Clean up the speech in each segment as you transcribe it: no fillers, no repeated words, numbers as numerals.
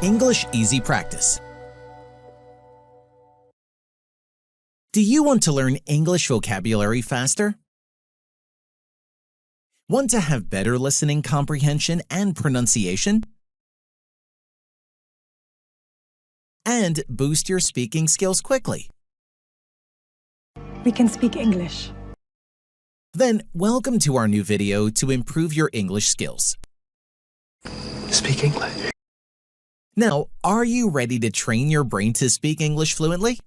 English Easy Practice. Do you want to learn English vocabulary faster? Want to have better listening comprehension and pronunciation? And boost your speaking skills quickly? We can speak English. Then welcome to our new video to improve your English skills. Speak English. Now, are you ready to train your brain to speak English fluently?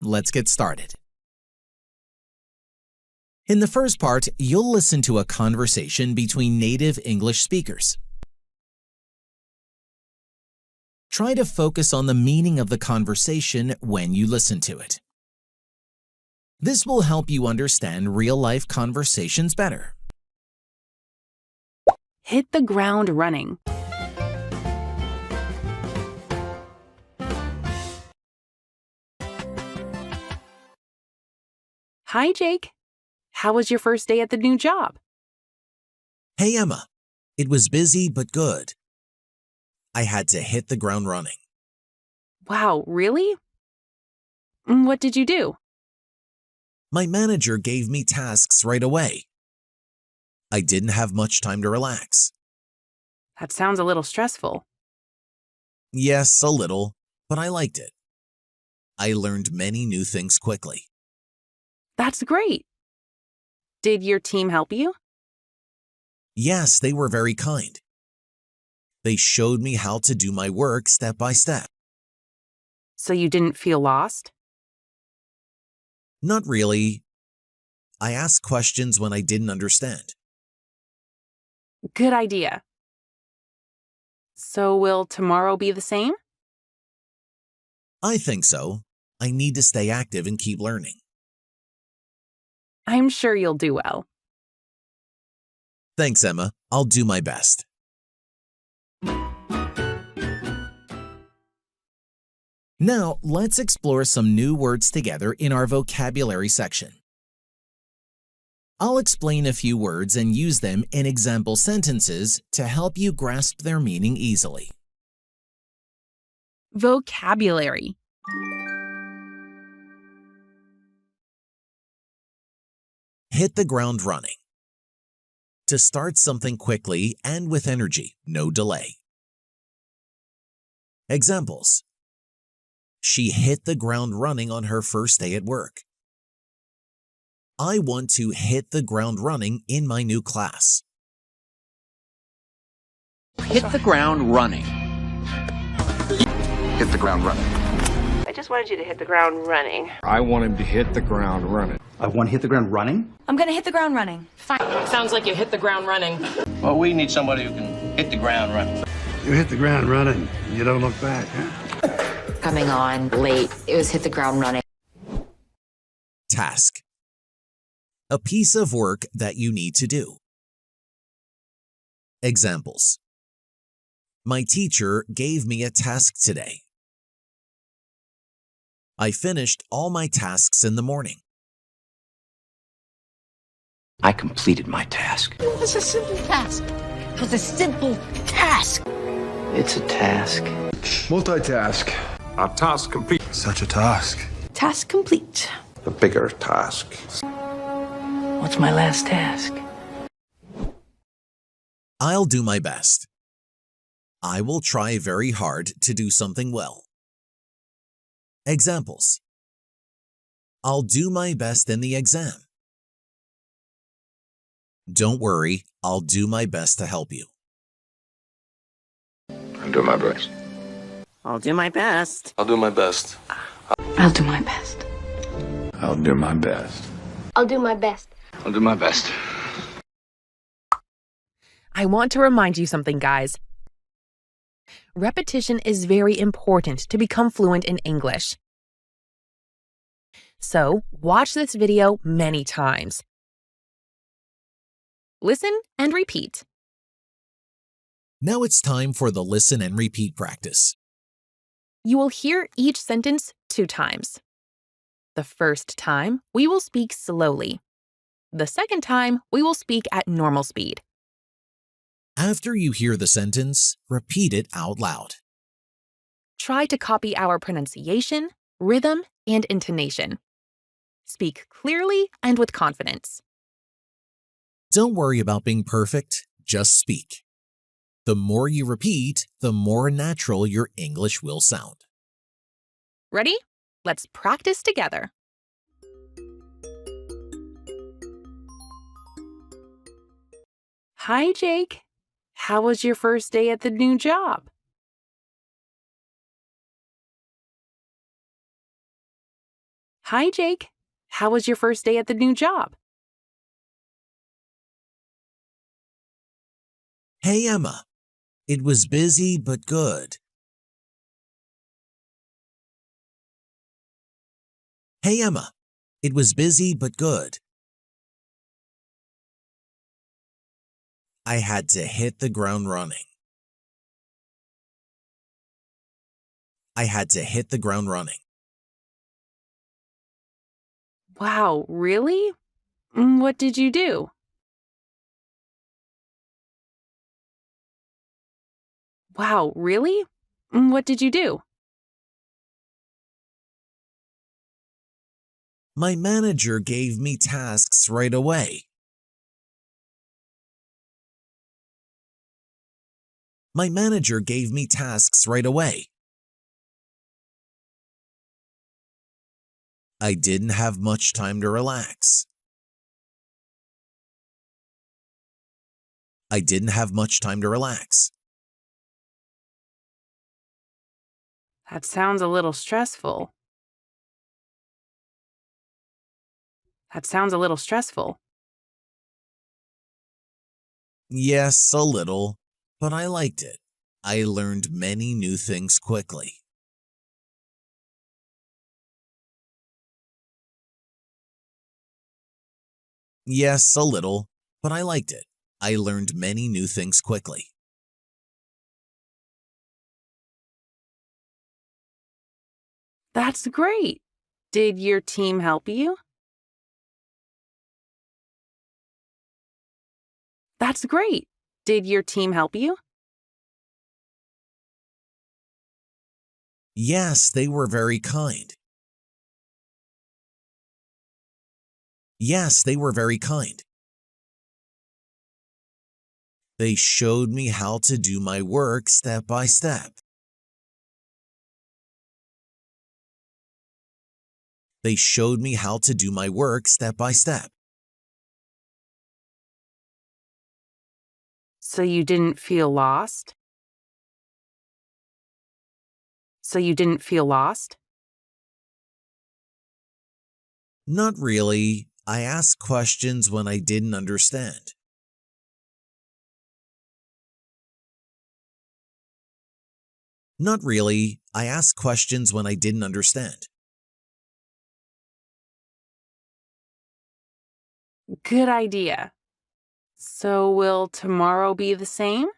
Let's get started. In the first part, you'll listen to a conversation between native English speakers. Try to focus on the meaning of the conversation when you listen to it. This will help you understand real-life conversations better. Hit the ground running. Hi, Jake. How was your first day at the new job? Hey, Emma. It was busy but good. I had to hit the ground running. Wow, really? What did you do? My manager gave me tasks right away. I didn't have much time to relax. That sounds a little stressful. Yes, a little, but I liked it. I learned many new things quickly. That's great. Did your team help you? Yes, they were very kind. They showed me how to do my work step by step. So you didn't feel lost? Not really. I asked questions when I didn't understand. Good idea. So will tomorrow be the same? I think so. I need to stay active and keep learning. I'm sure you'll do well. Thanks, Emma. I'll do my best. Now, let's explore some new words together in our vocabulary section. I'll explain a few words and use them in example sentences to help you grasp their meaning easily. Vocabulary. Hit the ground running. To start something quickly and with energy, no delay. Examples. She hit the ground running on her first day at work. I want to hit the ground running in my new class. Hit the ground running. Hit the ground running. I just wanted you to hit the ground running. I want him to hit the ground running. I want to hit the ground running? I'm gonna hit the ground running. Fine. Sounds like you hit the ground running. Well, we need somebody who can hit the ground running. You hit the ground running. You don't look back, huh? Coming on late. It was hit the ground running. Task. A piece of work that you need to do. Examples. My teacher gave me a task today. I finished all my tasks in the morning. I completed my task. It was a simple task. It was a simple task. It's a task. Multitask. Our task complete. Such a task. Task complete. The bigger task. What's my last task? I'll do my best. I will try very hard to do something well. Examples. I'll do my best in the exam. Don't worry, I'll do my best to help you. I'll do my best. I'll do my best. I'll do my best. I'll do my best. I'll do my best. I'll do my best. I'll do my best. I want to remind you something, guys. Repetition is very important to become fluent in English. So, watch this video many times. Listen and repeat. Now it's time for the listen and repeat practice. You will hear each sentence 2 times. The first time, we will speak slowly. The second time, we will speak at normal speed. After you hear the sentence, repeat it out loud. Try to copy our pronunciation, rhythm, and intonation. Speak clearly and with confidence. Don't worry about being perfect, just speak. The more you repeat, the more natural your English will sound. Ready? Let's practice together. Hi, Jake. How was your first day at the new job? Hi, Jake. How was your first day at the new job? Hey, Emma. It was busy but good. Hey, Emma. It was busy but good. I had to hit the ground running. I had to hit the ground running. Wow, really? What did you do? Wow, really? What did you do? My manager gave me tasks right away. My manager gave me tasks right away. I didn't have much time to relax. I didn't have much time to relax. That sounds a little stressful. That sounds a little stressful. Yes, a little, but I liked it. I learned many new things quickly. Yes, a little, but I liked it. I learned many new things quickly. That's great. Did your team help you? That's great. Did your team help you? Yes, they were very kind. Yes, they were very kind. They showed me how to do my work step by step. They showed me how to do my work step by step. So you didn't feel lost? So you didn't feel lost? Not really. I asked questions when I didn't understand. Not really. I asked questions when I didn't understand. Good idea. So will tomorrow be the same?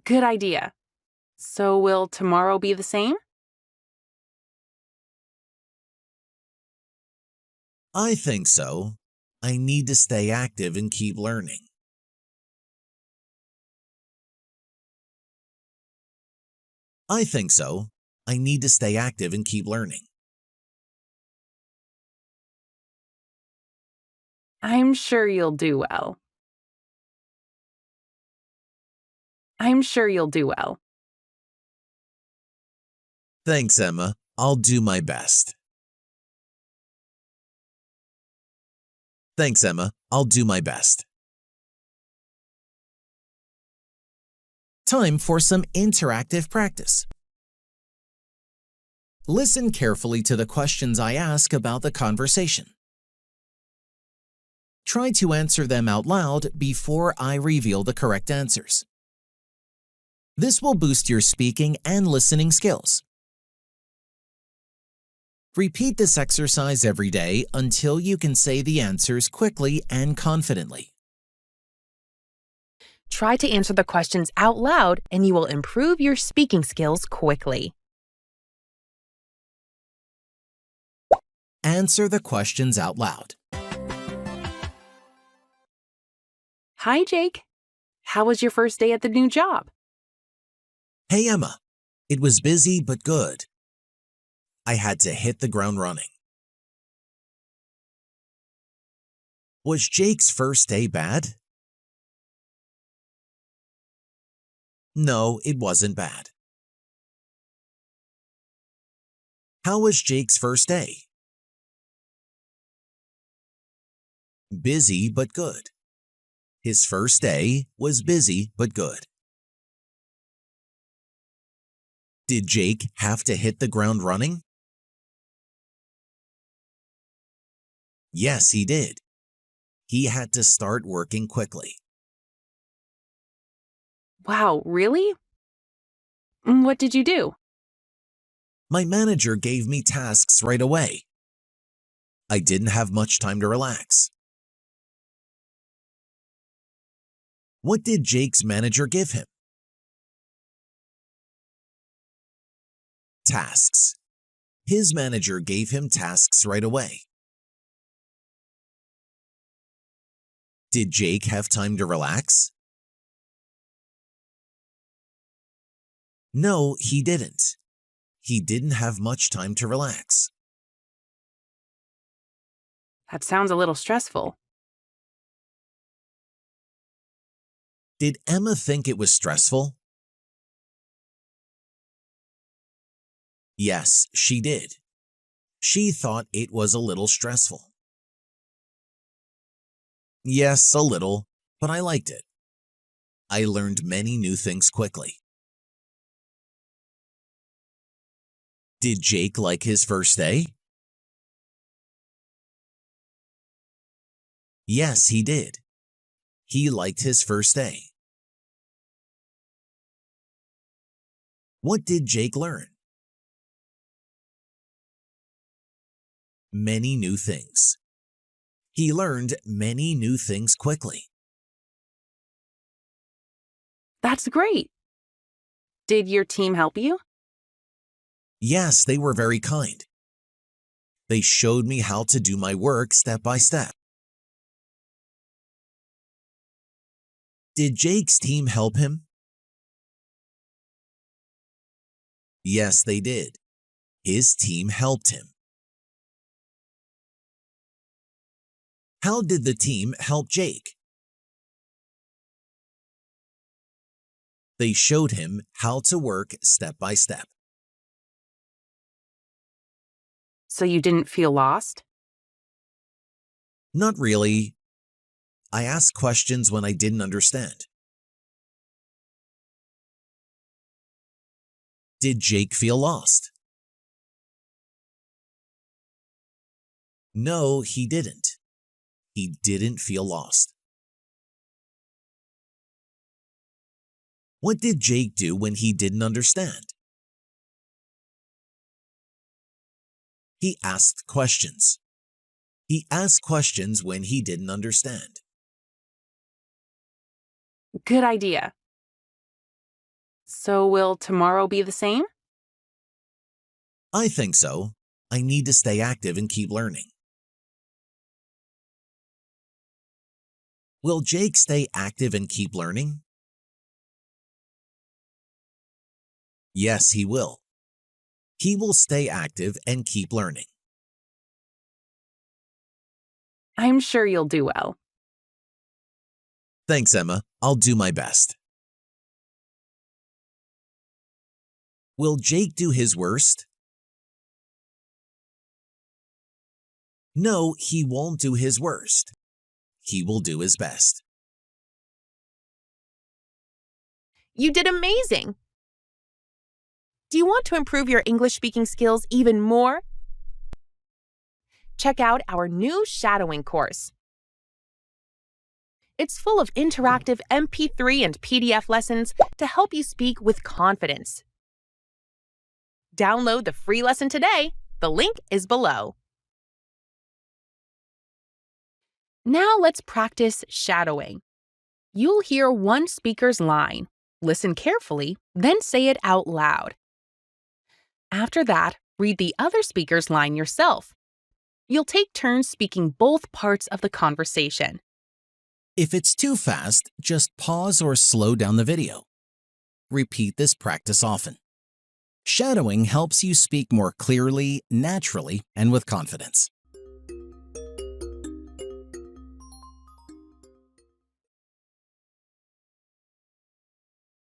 Good idea. So will tomorrow be the same? I think so. I need to stay active and keep learning. I think so. I need to stay active and keep learning. I'm sure you'll do well. I'm sure you'll do well. Thanks, Emma. I'll do my best. Thanks, Emma. I'll do my best. Time for some interactive practice. Listen carefully to the questions I ask about the conversation. Try to answer them out loud before I reveal the correct answers. This will boost your speaking and listening skills. Repeat this exercise every day until you can say the answers quickly and confidently. Try to answer the questions out loud and you will improve your speaking skills quickly. Answer the questions out loud. Hi, Jake. How was your first day at the new job? Hey, Emma. It was busy but good. I had to hit the ground running. Was Jake's first day bad? No, it wasn't bad. How was Jake's first day? Busy but good. His first day was busy but good. Did Jake have to hit the ground running? Yes, he did. He had to start working quickly. Wow, really? What did you do? My manager gave me tasks right away. I didn't have much time to relax. What did Jake's manager give him? Tasks. His manager gave him tasks right away. Did Jake have time to relax? No, he didn't. He didn't have much time to relax. That sounds a little stressful. Did Emma think it was stressful? Yes, she did. She thought it was a little stressful. Yes, a little, but I liked it. I learned many new things quickly. Did Jake like his first day? Yes, he did. He liked his first day. What did Jake learn? Many new things. He learned many new things quickly. That's great. Did your team help you? Yes, they were very kind. They showed me how to do my work step by step. Did Jake's team help him? Yes, they did. His team helped him. How did the team help Jake? They showed him how to work step by step. So you didn't feel lost? Not really. I asked questions when I didn't understand. Did Jake feel lost? No, he didn't. He didn't feel lost. What did Jake do when he didn't understand? He asked questions. He asked questions when he didn't understand. Good idea. So will tomorrow be the same? I think so. I need to stay active and keep learning. Will Jake stay active and keep learning? Yes, he will. He will stay active and keep learning. I'm sure you'll do well. Thanks, Emma. I'll do my best. Will Jake do his worst? No, he won't do his worst. He will do his best. You did amazing! Do you want to improve your English speaking skills even more? Check out our new shadowing course. It's full of interactive MP3 and PDF lessons to help you speak with confidence. Download the free lesson today. The link is below. Now let's practice shadowing. You'll hear one speaker's line. Listen carefully, then say it out loud. After that, read the other speaker's line yourself. You'll take turns speaking both parts of the conversation. If it's too fast, just pause or slow down the video. Repeat this practice often. Shadowing helps you speak more clearly, naturally, and with confidence.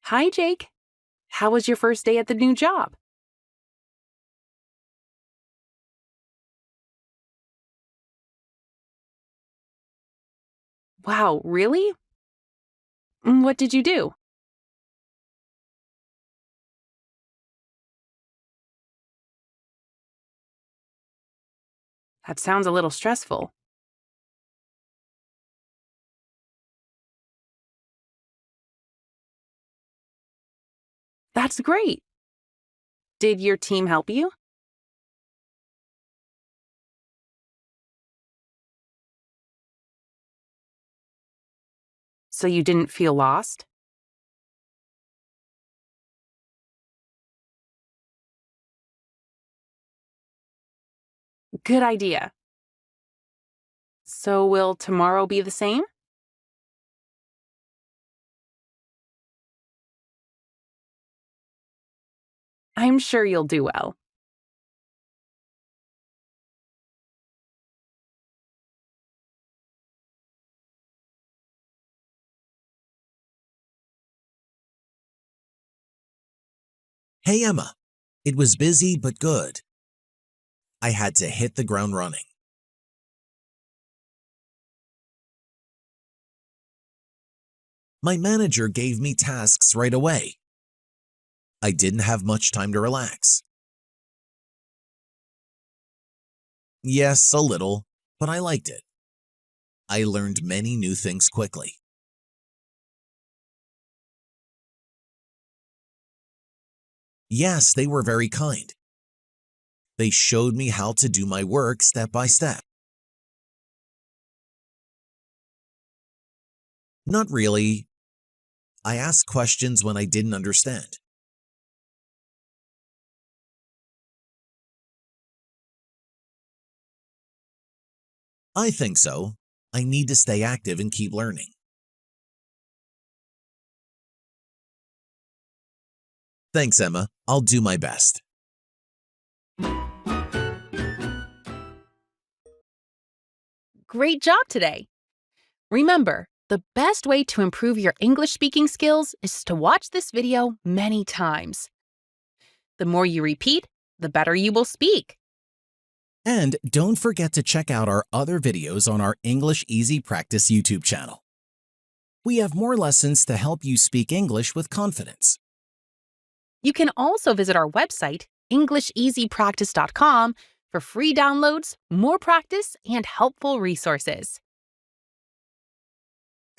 Hi, Jake. How was your first day at the new job? Wow, really? What did you do? That sounds a little stressful. That's great. Did your team help you? So you didn't feel lost? Good idea. So will tomorrow be the same? I'm sure you'll do well. Hey, Emma. It was busy but good. I had to hit the ground running. My manager gave me tasks right away. I didn't have much time to relax. Yes, a little, but I liked it. I learned many new things quickly. Yes, they were very kind. They showed me how to do my work step by step. Not really. I asked questions when I didn't understand. I think so. I need to stay active and keep learning. Thanks, Emma. I'll do my best. Great job today. Remember, the best way to improve your English speaking skills is to watch this video many times. The more you repeat, the better you will speak. And don't forget to check out our other videos on our English Easy Practice YouTube channel. We have more lessons to help you speak English with confidence. You can also visit our website, EnglishEasyPractice.com, for free downloads, more practice, and helpful resources.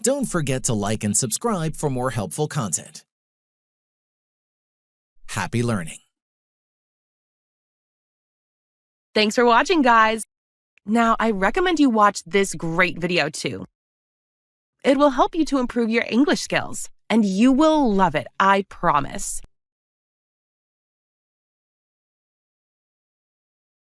Don't forget to like and subscribe for more helpful content. Happy learning! Thanks for watching, guys! Now, I recommend you watch this great video too. It will help you to improve your English skills, and you will love it, I promise.